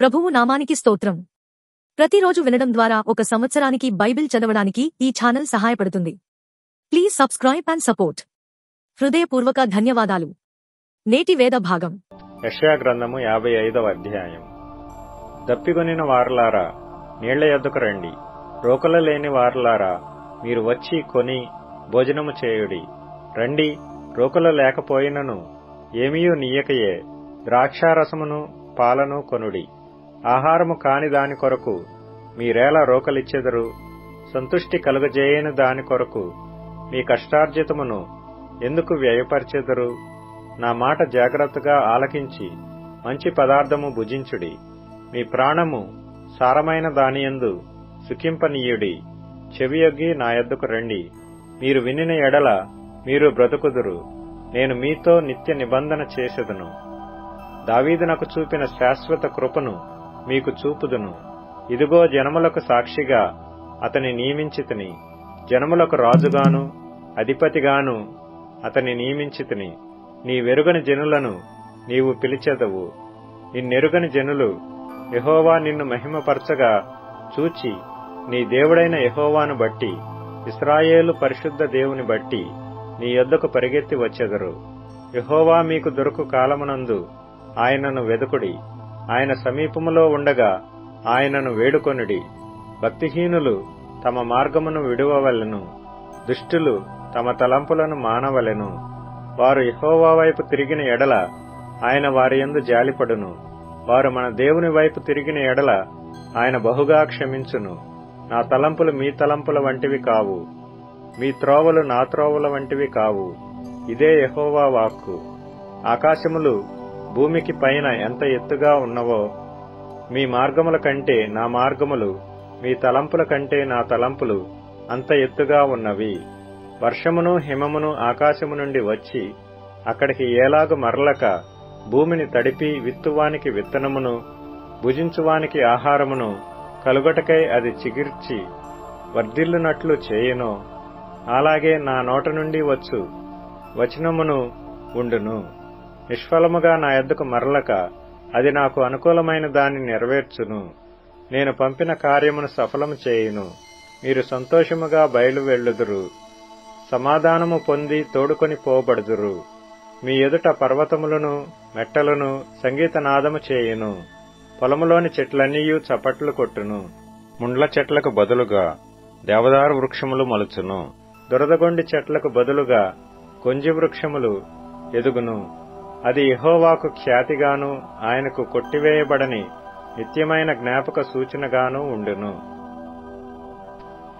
ప్రభువు నామానికి స్తోత్రం. ప్రతిరోజు వినడం ద్వారా ఒక సంవత్సరానికి బైబిల్ చదవడానికి ఈ ఛానల్ సహాయపడుతుంది. Please subscribe and support. హృదయపూర్వక ధన్యవాదాలు. నేటి వేద భాగం యెషయా గ్రంథము 55వ అధ్యాయం. దప్పిగొనిన వారలారా, నీళ్ల యొద్దకు రండి. రోకల లేని వారలారా, మీరు వచ్చి కొని భోజనము చేయుడి. రండి, రోకలు లేకపోయినను ఏమీయూ నీయకయే ద్రాక్షారసమును పాలను కొనుడి. ఆహారము కాని దాని కొరకు మీరేలా రోకలిచ్చెదరు? సంతుష్టి కలుగజేయని దాని కొరకు మీ కష్టార్జితమును ఎందుకు వ్యయపరిచెదరు? నా మాట జాగ్రత్తగా ఆలకించి మంచి పదార్థము భుజించుడి. మీ ప్రాణము సారమైన దానియందు సుఖింపనీయుడి. చెవియొగ్గి నా యొద్దకు రండి. మీరు వినిన ఎడల మీరు బ్రతుకుదురు. నేను మీతో నిత్య నిబంధన చేసెదను. దావీదు నాకు చూపిన శాశ్వత కృపను మీకు చూపుదును. ఇదిగో, జనములకు సాక్షిగా అతని నియమించితిని. జనములకు రాజుగాను అధిపతిగాను అతని నియమించితిని. నీ వెరుగని జనులను నీవు పిలిచెదవు. నిన్నెరుగని జనులు యెహోవా నిన్ను మహిమపరచగా చూచి, నీ దేవుడైన యెహోవాను బట్టి, ఇశ్రాయేలు పరిశుద్ధ దేవుని బట్టి నీ యొద్దకు పరిగెత్తి వచ్చెదరు. యెహోవా మీకు దొరకు కాలమునందు ఆయనను వెదుకుడి. ఆయన సమీపములో ఉండగా ఆయనను వేడుకొనుడి. భక్తిహీనులు తమ మార్గమును విడువవలెను. దుష్టులు తమ తలంపులను మానవలెను. వారు యెహోవా వైపు తిరిగిన ఎడల ఆయన వారి యందు జాలిపడును. వారు మన దేవుని వైపు తిరిగిన ఎడల ఆయన బహుగా క్షమించును. నా తలంపులు మీ తలంపుల వంటివి కావు, మీ త్రోవలు నా త్రోవల వంటివి కావు. ఇదే యెహోవా వాక్కు. ఆకాశములు భూమికి పైన ఎంత ఎత్తుగా ఉన్నవో, మీ మార్గముల కంటే నా మార్గములు, మీ తలంపుల కంటే నా తలంపులు అంత ఎత్తుగా ఉన్నవి. వర్షమును హిమమును ఆకాశము నుండి వచ్చి అక్కడికి ఏలాగు మరలక భూమిని తడిపి విత్తువానికి విత్తనమును, భుజించువానికి ఆహారమును కలుగటకై అది చిగిర్చి వర్ధిల్లునట్లు చేయునో, అలాగే నా నోట నుండి వచ్చు వచనమును ఉండును. నిష్ఫలముగా నా యొద్దకు మరలక అది నాకు అనుకూలమైన దాన్ని నెరవేర్చును. నేను పంపిన కార్యమును సఫలము చేయును. మీరు సంతోషముగా బయలు వెళ్ళుదురు. సమాధానము పొంది తోడుకొని పోబడుదురు. మీ ఎదుట పర్వతములను మెట్టలను సంగీతనాదము చేయును. పొలములోని చెట్లన్నీయూ చప్పట్లు కొట్టును. ముండ్ల చెట్లకు బదులుగా దేవదారు వృక్షములు మొలుచును. దురదగొండి చెట్లకు బదులుగా కొంజి వృక్షములు ఎదుగును. అది యెహోవాకు ఖ్యాతిగాను ఆయనకు కొట్టివేయబడని నిత్యమైన జ్ఞాపక సూచనగాను ఉండును.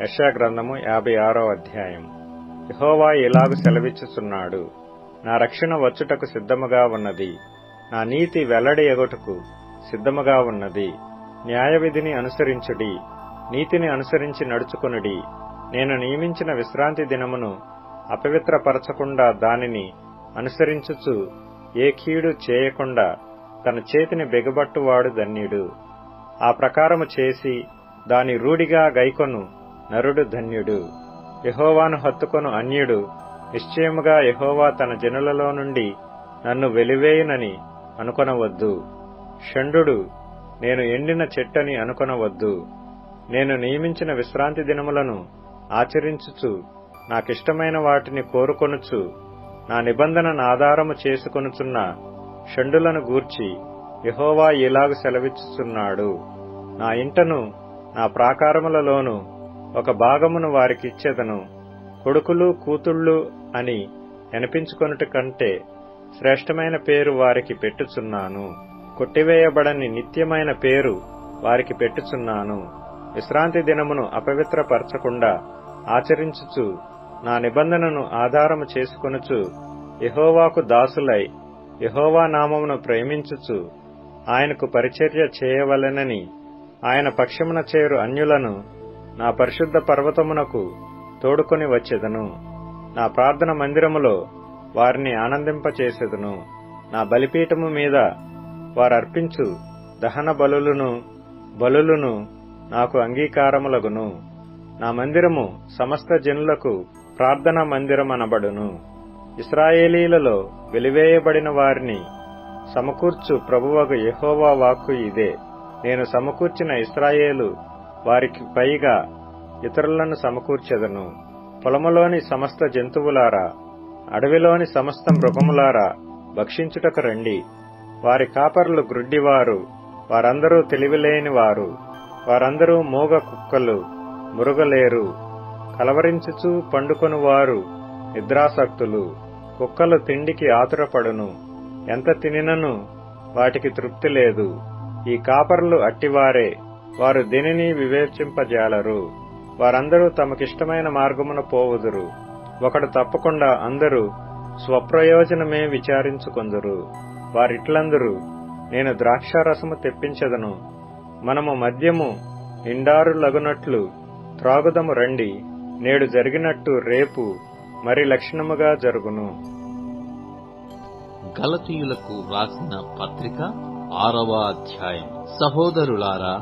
యెషయా గ్రంథము 56వ అధ్యాయం. యెహోవా ఇలాగు సెలవిచ్చుచున్నాడు. నా రక్షణ వచ్చుటకు సిద్ధముగా ఉన్నది. నా నీతి వెల్లడి ఎగుటకు సిద్ధముగా ఉన్నది. న్యాయవిధిని అనుసరించుడి, నీతిని అనుసరించి నడుచుకొనుడి. నేను నియమించిన విశ్రాంతి దినమును అపవిత్రపరచకుండా దానిని అనుసరించుచు ఏ కీడు చేయకుండా తన చేతిని బెగబట్టువాడు ధన్యుడు. ఆ ప్రకారము చేసి దాని రూఢిగా గైకొను నరుడు ధన్యుడు. యెహోవాను హత్తుకొను అన్యుడు నిశ్చయముగా యెహోవా తన జనులలో నుండి నన్ను వెలివేయునని అనుకొనవద్దు. షండు నేను ఎండిన చెట్టని అనుకొనవద్దు. నేను నియమించిన విశ్రాంతి దినములను ఆచరించుచు నాకిష్టమైన వాటిని కోరుకొనుచు నా నిబంధనను ఆధారము చేసుకొనుచున్న షండులను గూర్చి యెహోవా ఇలాగు సెలవిచ్చుచున్నాడు. నా ఇంటను నా ప్రాకారములలోను ఒక భాగమును వారికిచ్చెదను. కొడుకులు కూతుళ్ళు అని అనిపించుకొనుట కంటే శ్రేష్టమైన పేరు వారికి పెట్టుచున్నాను. కొట్టివేయబడని నిత్యమైన పేరు వారికి పెట్టుచున్నాను. విశ్రాంతి దినమును అపవిత్రపరచకుండా ఆచరించుచు నా నిబంధనను ఆధారము చేసుకొనుచు యెహోవాకు దాసులై యెహోవా నామమును ప్రేమించుచు ఆయనకు పరిచర్య చేయవలెనని ఆయన పక్షమున చేరు అన్యులను నా పరిశుద్ధ పర్వతమునకు తోడుకొని వచ్చెదను. నా ప్రార్థన మందిరములో వారిని ఆనందింపచేసెదను. నా బలిపీఠము మీద వారర్పించు దహన బలులను నాకు అంగీకారములగును. నా మందిరము సమస్త జనులకు ప్రార్థనా మందిరమనబడును. ఇశ్రాయేలీలలో వెలివేయబడిన వారిని సమకూర్చు ప్రభువగు యెహోవా వాక్కు ఇదే. నేను సమకూర్చిన ఇశ్రాయేలు వారికి పైగా ఇతరులను సమకూర్చెదను. పొలములోని సమస్త జంతువులారా, అడవిలోని సమస్త మృగములారా, భక్షించుటకు రండి. వారి కాపరులు గ్రుడ్డివారు, వారందరూ తెలివిలేనివారు, వారందరూ మూగ కుక్కలు, మురుగలేరు. కలవరించుచూ పండుకొనువారు నిద్రాసక్తులు. కుక్కలు తిండికి ఆతురపడును, ఎంత తినినను వాటికి తృప్తి లేదు. ఈ కాపరులు అట్టివారే, వారు దేనిని వివేచింపజాలరు. వారందరూ తమకిష్టమైన మార్గమున పోవుదురు. ఒకడు తప్పకుండా అందరూ స్వప్రయోజనమే విచారించుకొందురు. వారిట్లందరూ, నేను ద్రాక్షారసము తెప్పించెదను, మనము మద్యము నిండారులగునట్లు త్రాగుదము రండి. నేడు జరిగినట్టు రేపు మరి లక్షణముగా జరుగును. గలతీయులకు వ్రాసిన పత్రిక 6వ అధ్యాయం. సహోదరులారా,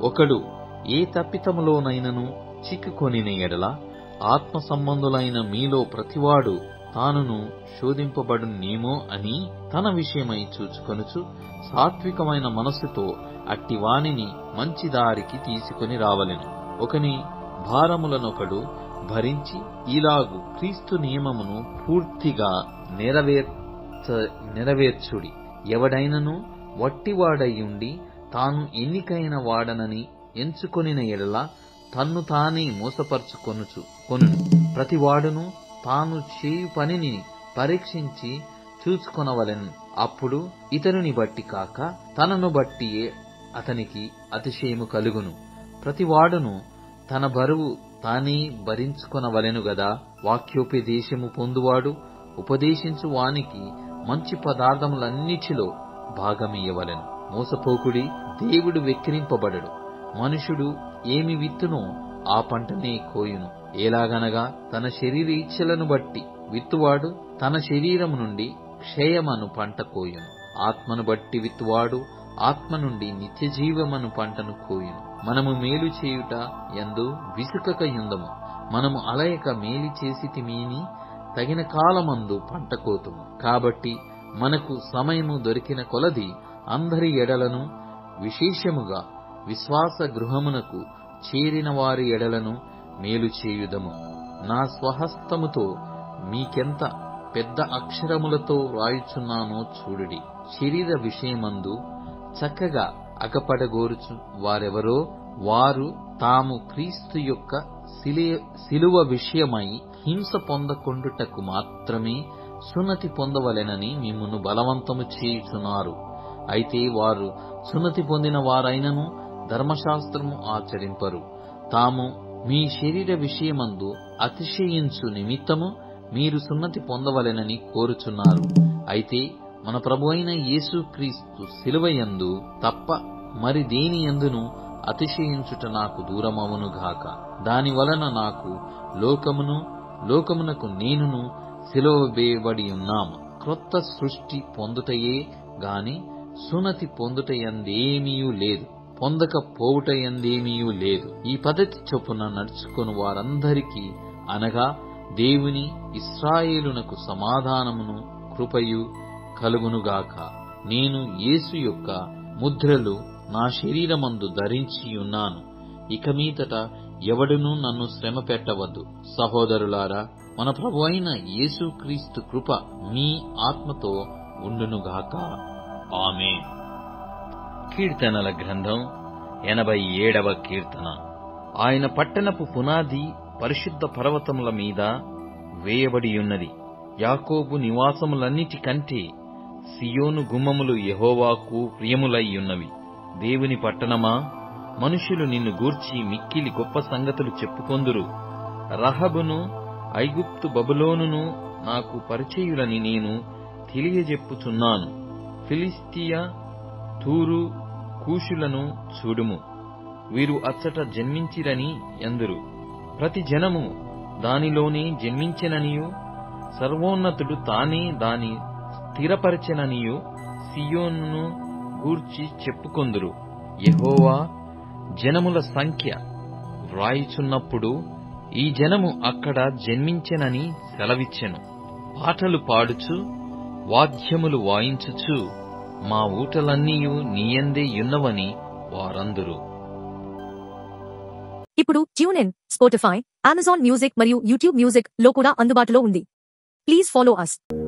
ఒకడు ఏ తప్పితములోనైనను చిక్కుకొనిన ఎడల ఆత్మ సంబంధులైన మీలో ప్రతివాడు తానును శోధింపబడునేమో అని తన విషయమై చూచుకొనుచు సాత్వికమైన మనస్సుతో అట్టివానిని మంచి దారికి తీసుకుని రావలెను. ఒకని భారములనొకడు భరించి ఇలాగు క్రీస్తు నియమమును పూర్తిగా నెరవేర్చుడి. ఎవడైనను వట్టివాడయ్యుండి తాను ఎన్నికైన వాడనని ఎంచుకొనిన ఎడల తన్ను తానే మోసపరుచుకొను. ప్రతివాడును తాను చేయు పనిని పరీక్షించి చూచుకొనవలెను. అప్పుడు ఇతరుని బట్టి కాక తనను బట్టియే అతనికి అతిశయము కలుగును. ప్రతివాడును తన బరువు తానే భరించుకొనవలెను గదా. వాక్యోపదేశము పొందువాడు ఉపదేశించు వానికి మంచి పదార్థములన్నిటిలో భాగమియ్యవలెను. మోసపోకుడి, దేవుడు వెక్కిరింపబడడు. మనుషుడు ఏమి విత్తునో ఆ పంటనే కోయును. ఎలాగనగా తన శరీర ఇచ్ఛలను బట్టి విత్తువాడు తన శరీరము నుండి క్షయమను పంట కోయును. ఆత్మను బట్టి విత్తువాడు ఆత్మ నుండి నిత్యజీవమను పంటను కోయును. మనము మేలు చేయుట యందు విసుకక యుందము. మనము అలయక మేలు చేసితిమీని తగిన కాలమందు పంట కోతుము. కాబట్టి మనకు సమయము దొరికిన కొలది అందరి ఎడలను, విశేషముగా విశ్వాస గృహమునకు చేరిన వారి ఎడలను మేలు చేయుదము. నా స్వహస్తముతో మీకెంత పెద్ద అక్షరములతో వ్రాయుచున్నానో చూడుడి. శరీర విషయమందు చక్కగా అగపడగోరుచు వారెవరో వారు తాము క్రీస్తు యొక్క శిలువ విషయమై హింస పొందకొండుటకు మాత్రమే సున్నతి పొందవలెనని మిమ్మును బలవంతము చేయుచున్నారు. అయితే వారు సున్నతి పొందిన వారైనను ధర్మశాస్త్రము ఆచరింపరు. తాము మీ శరీర విషయమందు అతిశయించు నిమిత్తము మీరు సున్నతి పొందవలెనని కోరుచున్నారు. అయితే మన ప్రభు అయిన యేసుక్రీస్తు శిలువయందు తప్ప మరి దేని యందును అతిశయించుట నాకు దూరమవునుగాక. దాని వలన నాకు లోకమునకు నేనును శిలువ వేయబడి ఉన్నాము. క్రొత్త సృష్టి పొందుటయే గాని సున్నతి పొందుటయందేమీయూ లేదు, పొందకపోవుటయందేమీయూ లేదు. ఈ పద్ధతి చొప్పున నడుచుకుని వారందరికీ అనగా దేవుని ఇశ్రాయేలునకు సమాధానమును కృపయు కలుగునుగాక. నేను యేసు యొక్క ముద్రలు నా శరీరమందు ధరించియున్నాను. ఇక మీదట ఎవడునూ నన్ను శ్రమ పెట్టవద్దు. సహోదరులారా, మన ప్రభు అయిన యేసుక్రీస్తు కృప మీ ఆత్మతో ఉండునుగాక. ఆమేన్. కీర్తనల గ్రంథం 87వ కీర్తన. ఆయన పట్టణపు పునాది పరిశుద్ధ పర్వతముల మీద వేయబడియున్నది. యాకోబు నివాసములన్నిటికంటే సియోను గుమ్మములు యెహోవాకు ప్రియములయ్యున్నవి. దేవుని పట్టణమా, మనుషులు నిన్ను గూర్చి మిక్కిలి గొప్ప సంగతులు చెప్పుకొందురు. రహబును ఐగుప్తు బబులోనును నాకు పరిచయులని నేను తెలియజెప్పుచున్నాను. ఫిలిష్తియా, తూరు, కూషులను చూడుము, వీరు అచ్చట జన్మించిరని ఎందురు. ప్రతి జనము దానిలోనే జన్మించెననియు సర్వోన్నతుడు తానే దాని స్థిరపరచెననియు సియోనును గూర్చి చెప్పుకొందురు. యెహోవా జనముల సంఖ్య వ్రాయుచున్నప్పుడు ఈ జనము అక్కడ జన్మించెనని సెలవిచ్చెను. పాటలు పాడుచు వాద్యములు వాయించుచు మా ఊటలన్నీయు నీయందే యున్నవని వారందరూ. ఇప్పుడు tune in, Spotify, Amazon music మరియు యూట్యూబ్ మ్యూజిక్ లో కూడా అందుబాటులో ఉంది. Please follow us.